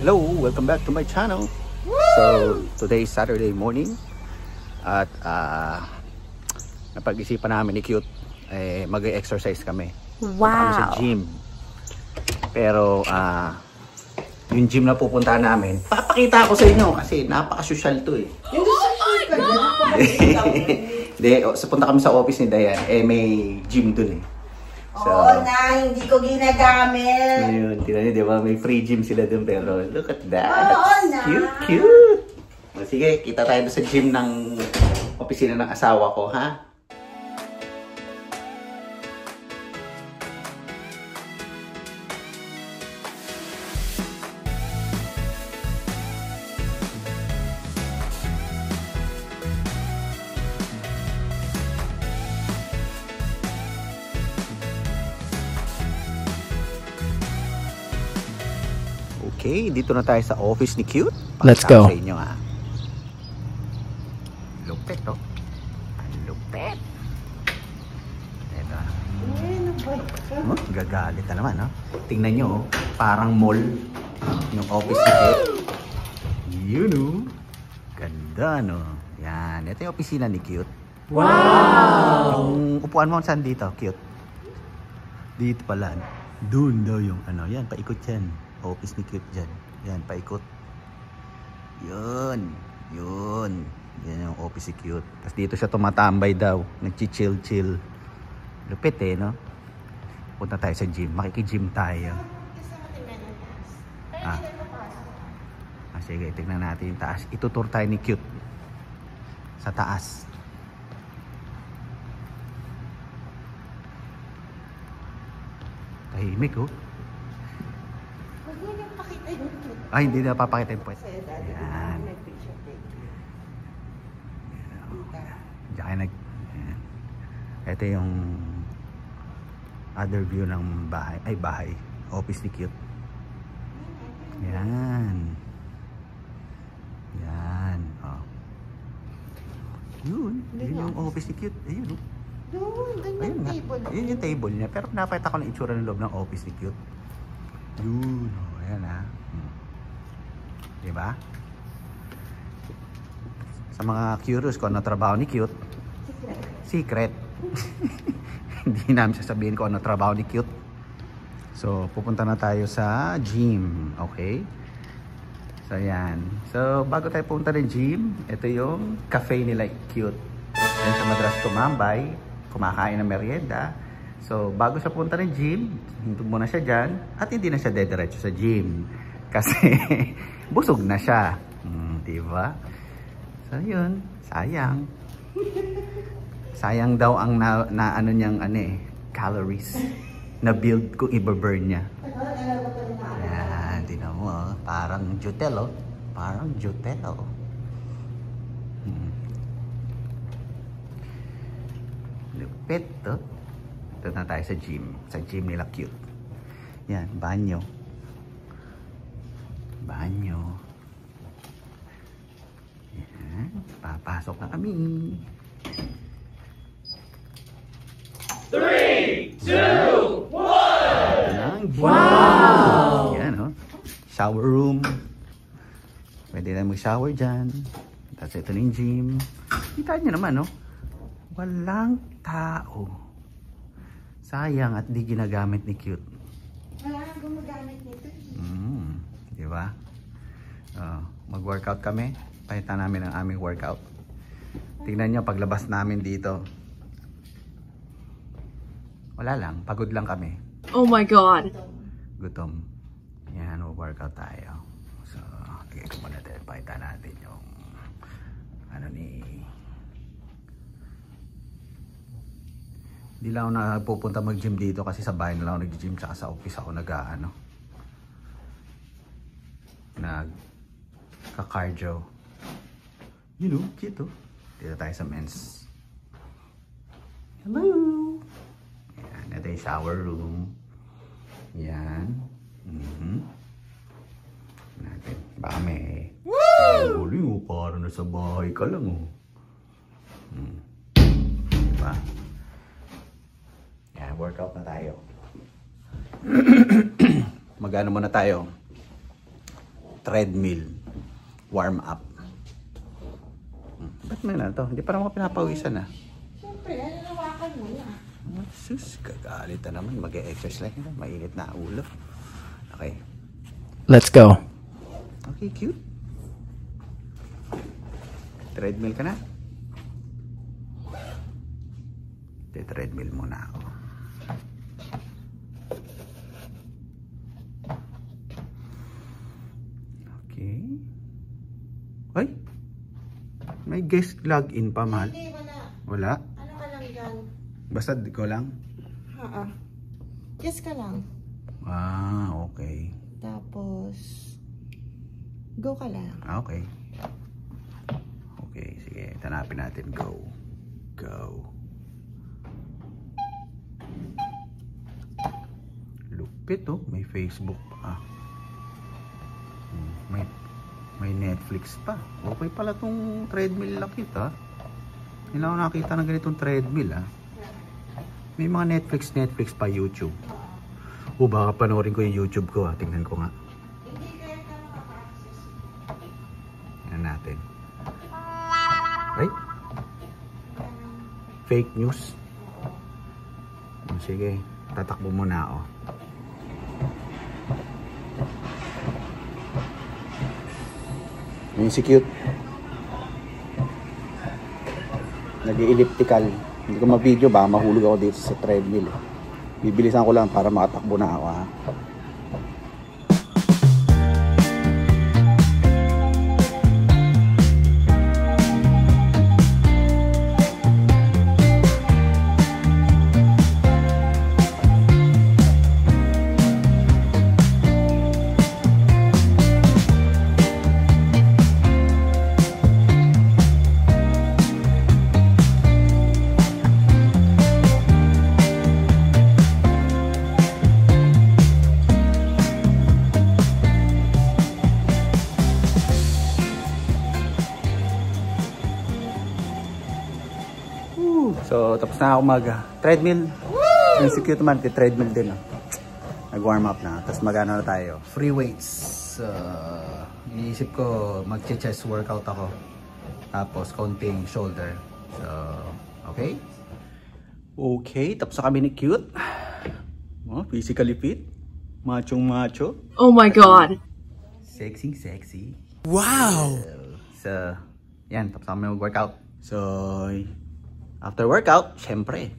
Hello, welcome back to my channel. So today is Saturday morning at napag-isipan namin ni Cute mag-exercise kami. Punta kami sa gym. Pero yung gym na pupuntahan namin, papakita ko sa inyo kasi napaka-social to eh. Hindi, punta kami sa office ni Dayan, may gym dun eh. So, na, hindi ko ginagamit. Ayun, tingnan niyo, di ba? May free gym sila dun, pero look at that. Na. Cute, cute. O, sige, kita tayo sa gym ng opisina ng asawa ko, ha? Okay, dito na tayo sa office ni Cute. Let's go. Sa inyo, ha? Lupit, oh. Ang lupit. Ito. Oh, gagalit na naman, no? Tingnan nyo, oh. Parang mall. Yung office ni Cute. Yun, oh. Ganda, no? Yan. Ito yung opisina ni Cute. Wow! Yung upuan mo, saan dito, Cute? Dito pala. Doon daw yung ano. Yan, paikot yan. Office ni Cute dyan. Yan, paikot. Yun. Yun. Yan yung office ni Cute. Tapos dito siya tumatambay daw. Nagchichill-chill. Lupit eh, no? Punta tayo sa gym. Makiki-gym tayo. Sige, tignan natin yung taas. Itutur tayo ni Cute. Sa taas. Tahimik, oh. Ay, hindi na papakita yung point. Yan. Diyan nag... Ito yung other view ng bahay. Ay, bahay. Office ni Cute. Yan. Yan. Oh. Yun. Yun yung office ni Cute. Ayun, oh. Ayun nga. Yun yung table niya. Pero napakita ko ng itsura ng loob ng office ni Cute. Yun. Oh, ayan ha. Diba? Sa mga curious kung ano trabaho ni Cute, secret. Hindi namin sasabihin kung ano trabaho ni Cute. So, pupunta na tayo sa gym. Okay? So, yan. So, bago tayo pupunta ng gym, ito yung cafe nila Cute. Yan sa madalas tumambay, kumakain ng merienda. So, bago siya punta ng gym, hintog muna siya dyan, at hindi na siya dediretso sa gym. Kasi, busog na siya. Diba? So, yun. Sayang. Sayang daw ang ano niyang calories na build kung i-burn niya. Yan. Tingnan mo, oh. Parang Jutelo. Parang Jutelo. Lupit, to. Ito na tayo sa gym. Sa gym nila Cute. Yan, banyo. Banyo. Yan. Papasok na kami. 3, 2, 1! Wow! Yan, oh. Shower room. Pwede na mag-shower dyan. Tapos ito na yung gym. Kita nyo naman, no? Walang tao. Sayang at di ginagamit ni Cute. Wala kang gumagamit nito. Diba? Mag-workout kami. Pahitan namin ang aming workout. Tingnan nyo paglabas namin dito. Wala lang. Pagod lang kami. Oh my God. Gutom. Yan, mag-workout tayo. So, lagay ko muna tayo. Pahitan natin yung ano ni... Hindi lang ako napupunta mag-gym dito kasi sa bahay na lang ako nag-gym tsaka sa office ako nagka-cardio. You know, cute, oh. Dito tayo sa men's. Hello! Yan, ito yung shower room. Yan. Natin. Baka may... Woo! Huli mo, parang nasa bahay ka lang, oh. Diba? Yan, workout na tayo. Mag-ano muna tayo. treadmill. Warm up. Ba't may na to? Hindi pa naman pinapawisan ah. Siyempre, nanawakan mo na. Sus, gagalit na naman. Mag-e-exercise lang. Mainit na ulo. Okay. Let's go. Okay, cute. Treadmill ka na? Treadmill muna ako. Okay. Ay! May guest login pa, mahal. Hindi, wala. Wala? Ano ka lang dyan? Basta ko lang? Haa. Yes ka lang. Ah, okay. Tapos, go ka lang. Ah, okay. Okay, sige. Tanapin natin. Go. Go. Lupit oh. May Facebook pa. May Netflix pa. Okay pala tong treadmill lang kita. Hindi ako nakita ng ganitong treadmill ah. May mga Netflix pa, YouTube. O baka panoorin ko yung YouTube ko ah. Tingnan ko nga. Hindi kaya ka makaka-access. Yan natin. Ay? Fake news. Sige, tatakbo muna ako. Yung si cute. Nag-elliptical. Hindi ko ma-video ba, mahulog ako dito sa treadmill. Bibilisan ko lang para makatakbo na ako ha. So, tapos na ako mag-treadmill. Yung si cute naman, treadmill din. Oh. Nag-warm up na. Tapos mag-ano na tayo. Free weights. Iniisip ko mag-chest workout ako. Tapos, counting shoulder. So, okay? Okay, tapos na kami ni cute. Oh, physically fit. Machong macho. Oh my God. Sexy. Wow! So, yan. Tapos na kami mag-workout. So, after workout, syempre,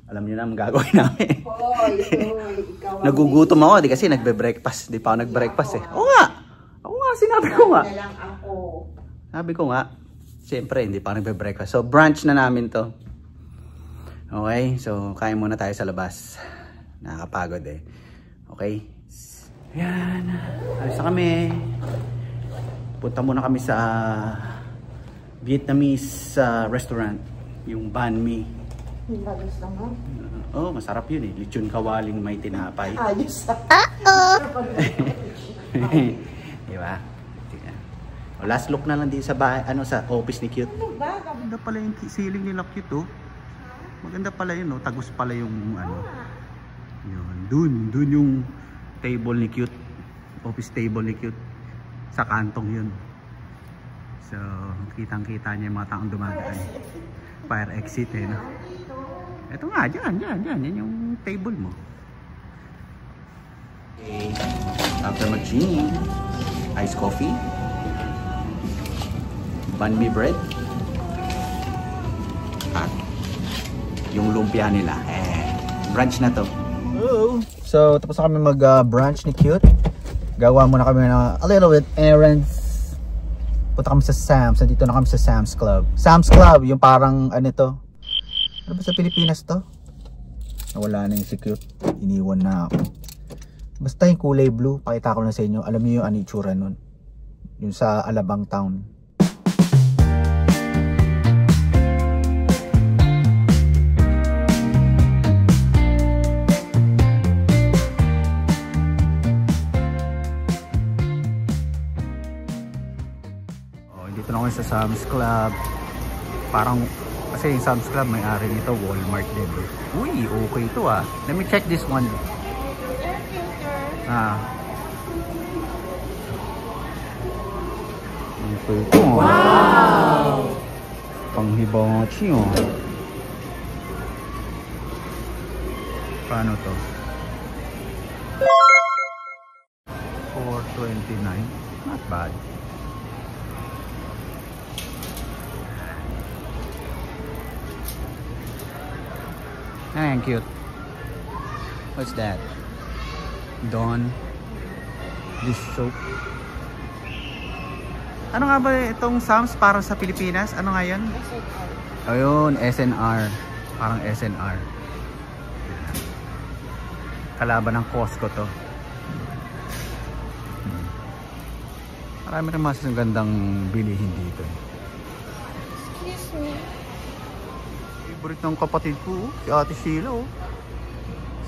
alam niyo na ang gagawin namin. Hoy, ikaw. Nagugutom ako, di kasi nagbe-breakfast. Di pa ako nag-breakfast eh. Oo nga, sinabi ko nga. Na lang ako. Sabi ko nga, syempre, hindi pa ako nagbe-breakfast. So, brunch na namin to. Okay, so, kain muna tayo sa labas. Nakakapagod eh. Okay. Yan. Alis na kami. Punta muna kami sa Vietnamese restaurant. Yung banh mi. Bagus naman. Oh, masarap yun eh. Lechon kawaling may tinapay. Ayos ah. Diba? O, last look na lang din sa bahay, sa office ni Cute. Ano ba? Maganda pala yung ceiling nila Cute oh. Maganda pala yun oh. Tagus pala yung Yun. Dun yung table ni Cute. Office table ni Cute. Sa kantong yun. So, kitang-kita niya yung mga taong dumadaan. Fire exit eh, no? Ito nga, dyan. Yan yung table mo. Okay. After mag-gym, iced coffee, banh mi bread, at yung lumpia nila. Brunch na to. Hello! So, tapos na kami mag-brunch ni Cute. Gawa muna kami ng a little bit errands. Punta kami sa Sam's. Nandito na kami sa Sam's Club. Sam's Club, yung parang ano to. Ano ba sa Pilipinas to? Nawala na yung si Cute. Iniwan na ako. Basta yung kulay blue, pakita ko na sa inyo. Alam niyo yung ano itsura nun. Yung sa Alabang Town. Dito na kami sa Sam's Club. Parang, kasi yung Sam's Club may ari nito, Walmart din. Uy, okay ito ah. Let me check this one. Ito. Wow! Panghibachi, oh. Paano to? 429. Not bad. Ay, ang cute. What's that? Dawn dish soap. Ano nga ba itong Sam's para sa Pilipinas? Ano nga yun? Ayun, SNR. Parang SNR. Kalaban ng Costco to. Marami rin mas gandang bilihin dito. Excuse me. Favorite ng kapatid ko, si Ate Sheila, oh.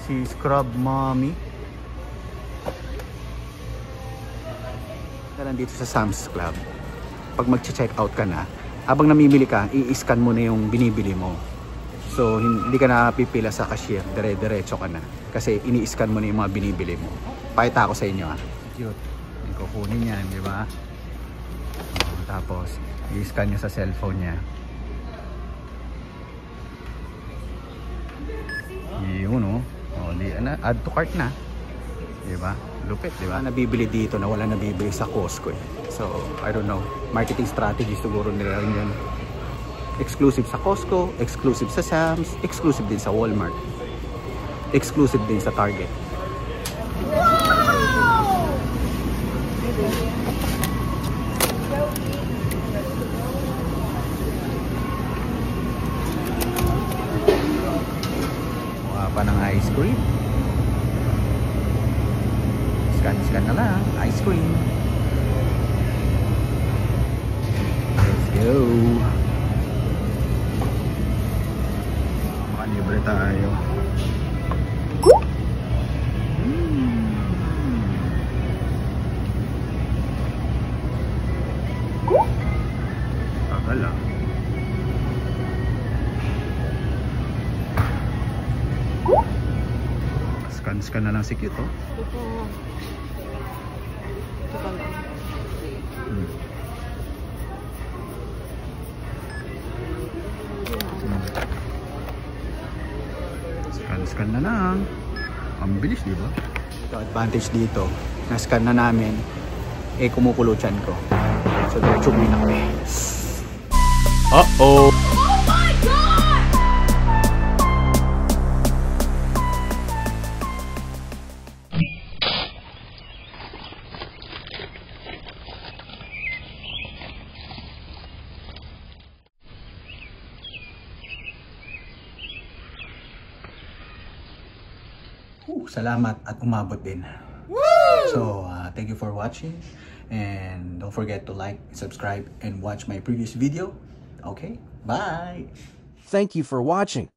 Si Scrub Mommy. Nandito sa Sam's Club. Pag mag-check out ka na, habang namimili ka, i-scan mo na yung binibili mo. So, hindi ka na pipila sa cashier. Dire-diretso ka na. Kasi ini-scan mo na yung mga binibili mo. Pakita ko sa inyo, ah. Cute. Hindi ko kunin yan, di ba? Tapos, i-scan nyo sa cellphone niya. Yun, oh. Add to cart na. Diba? Lupit, diba? Nabibili dito na wala nabibili sa Costco, eh. So, I don't know. Marketing strategy siguro nila rin yun. Exclusive sa Costco, exclusive sa Sam's, exclusive din sa Walmart. Exclusive din sa Target. Mukha pa ng ice cream. Scan na lang, ice cream. Let's go. Makalibre tayo. Tagal, ah. Scan na lang si Cute, oh. Scan na lang. Ang bilis, di ba? Ito, advantage dito. Na-scan na namin. Eh, kumukulo tiyan ko. So, diretso mo na kami. Uh-oh. Salamat at umabot din. So, thank you for watching. And don't forget to like, subscribe, and watch my previous video. Okay? Bye! Thank you for watching.